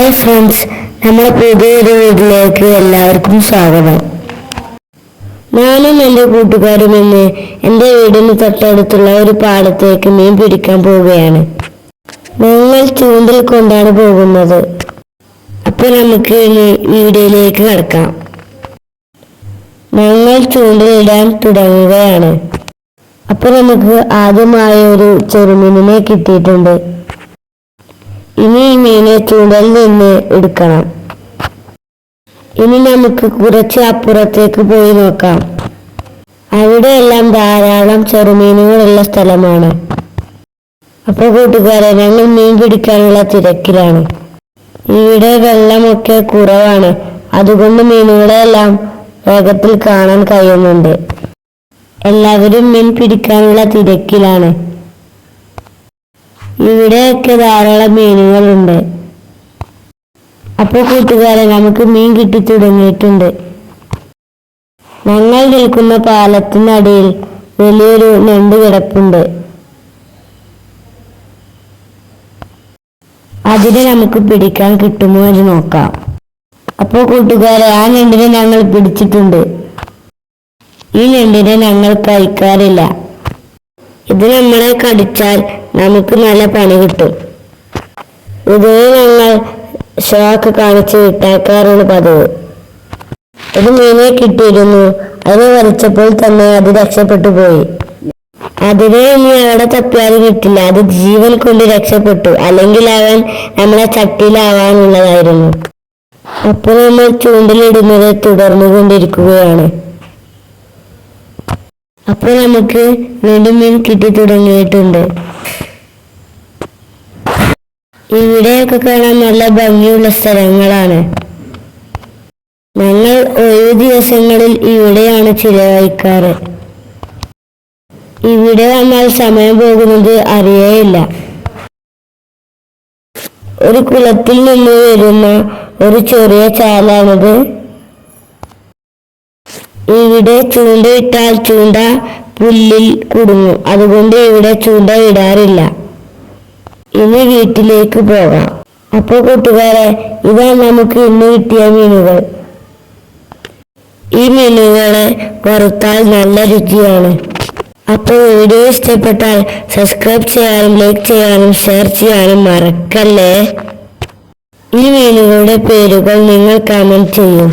Hi friends, നമ്മുടെ പുതിയൊരു വീട്ടിലേക്ക് എല്ലാവർക്കും സ്വാഗതം. ഞാനും എൻ്റെ കൂട്ടുകാരും ഇന്ന് എൻ്റെ വീടിന് തൊട്ടടുത്തുള്ള ഒരു പാടത്തേക്ക് മീൻ പിടിക്കാൻ പോവുകയാണ്. ഞങ്ങൾ ചൂണ്ടൽ കൊണ്ടാണ് പോകുന്നത്. അപ്പോൾ നമുക്ക് ഇനി വീഡിയോയിലേക്ക് കടക്കാം. ഞങ്ങൾ ചൂണ്ടലിടാൻ തുടങ്ങുകയാണ്. അപ്പോൾ നമുക്ക് ആദ്യമായി ഒരു ചെറുമീനിനെ കിട്ടിയിട്ടുണ്ട്. ഇനി ഈ മീനെ ചൂണ്ടലിൽ നിന്ന് എടുക്കണം. ഇനി നമുക്ക് കുറച്ച് അപ്പുറത്തേക്ക് പോയി നോക്കാം. അവിടെയെല്ലാം ധാരാളം ചെറുമീനുകളുള്ള സ്ഥലമാണ്. അപ്പോൾ കൂട്ടുകാരെ, ഞങ്ങൾ മീൻ പിടിക്കാനുള്ള തിരക്കിലാണ്. ഇവിടെ വെള്ളമൊക്കെ കുറവാണ്, അതുകൊണ്ട് മീനുകളെല്ലാം വേഗത്തിൽ കാണാൻ കഴിയുന്നുണ്ട്. എല്ലാവരും മീൻ പിടിക്കാനുള്ള തിരക്കിലാണ്. ഇവിടെയൊക്കെ ധാരാളം മീനുകളുണ്ട്. അപ്പോൾ കൂട്ടുകാരെ, നമുക്ക് മീൻ കിട്ടി തുടങ്ങിയിട്ടുണ്ട്. ഞങ്ങൾ നിൽക്കുന്ന പാലത്തിനടിയിൽ വലിയൊരു ഞണ്ട് കിടപ്പുണ്ട്. അതിനെ നമുക്ക് പിടിക്കാൻ കിട്ടുമോ എന്ന് നോക്കാം. അപ്പോൾ കൂട്ടുകാരെ, ആ ഞണ്ടിനെ ഞങ്ങൾ പിടിച്ചിട്ടുണ്ട്. ഈ ഞണ്ടിനെ ഞങ്ങൾ കഴിക്കാറില്ല. ഇത് നമ്മളെ കടിച്ചാൽ നമുക്ക് നല്ല പണി കിട്ടും. ഇതിനെ ഞങ്ങൾ ഷോക്ക് കാണിച്ച് വിട്ടേക്കാറാണ് പതിവ്. ഒരു മീനെ കിട്ടിയിരുന്നു. അതിനെ വലിച്ചപ്പോൾ തന്നെ അത് രക്ഷപ്പെട്ടു പോയി. അതിനെ ഇനി അവിടെ തപ്പിയാലും കിട്ടില്ല. അത് ജീവൻ കൊണ്ട് രക്ഷപ്പെട്ടു, അല്ലെങ്കിൽ അവൻ നമ്മളെ ചട്ടിയിലാവാനുള്ളതായിരുന്നു. അപ്പോൾ നമ്മൾ ചൂണ്ടലിടുന്നത് തുടർന്നു കൊണ്ടിരിക്കുകയാണ്. അപ്പോൾ നമുക്ക് വീണ്ടും മീൻ കിട്ടി തുടങ്ങിയിട്ടുണ്ട്. ഇവിടെയൊക്കെ കാണാൻ നല്ല ഭംഗിയുള്ള സ്ഥലങ്ങളാണ്. ഞങ്ങൾ ഒഴിവു ദിവസങ്ങളിൽ ഇവിടെയാണ് ചിലവഴിക്കാറ്. ഇവിടെ വന്നാൽ സമയം പോകുന്നത് അറിയേയില്ല. ഒരു കുളത്തിൽ നിന്ന് വരുന്ന ഒരു ചെറിയ ചാലാണിത്. ഇവിടെ ചൂണ്ടയിട്ടാൽ ചൂണ്ട പുല്ലിൽ കുടുങ്ങും, അതുകൊണ്ട് ഇവിടെ ചൂണ്ട ഇടാറില്ല. ഇനി വീട്ടിലേക്ക് പോകാം. അപ്പോൾ കൂട്ടുകാരെ, ഇതാണ് നമുക്ക് ഇന്ന് കിട്ടിയ മീനുകൾ. ഈ മീനുകളെ വറുത്താൽ നല്ല രുചിയാണ്. അപ്പോൾ വീഡിയോ ഇഷ്ടപ്പെട്ടാൽ സബ്സ്ക്രൈബ് ചെയ്യാനും ലൈക്ക് ചെയ്യാനും ഷെയർ ചെയ്യാനും മറക്കല്ലേ. ഈ മീനുകളുടെ പേരുകൾ നിങ്ങൾ കമന്റ് ചെയ്യും.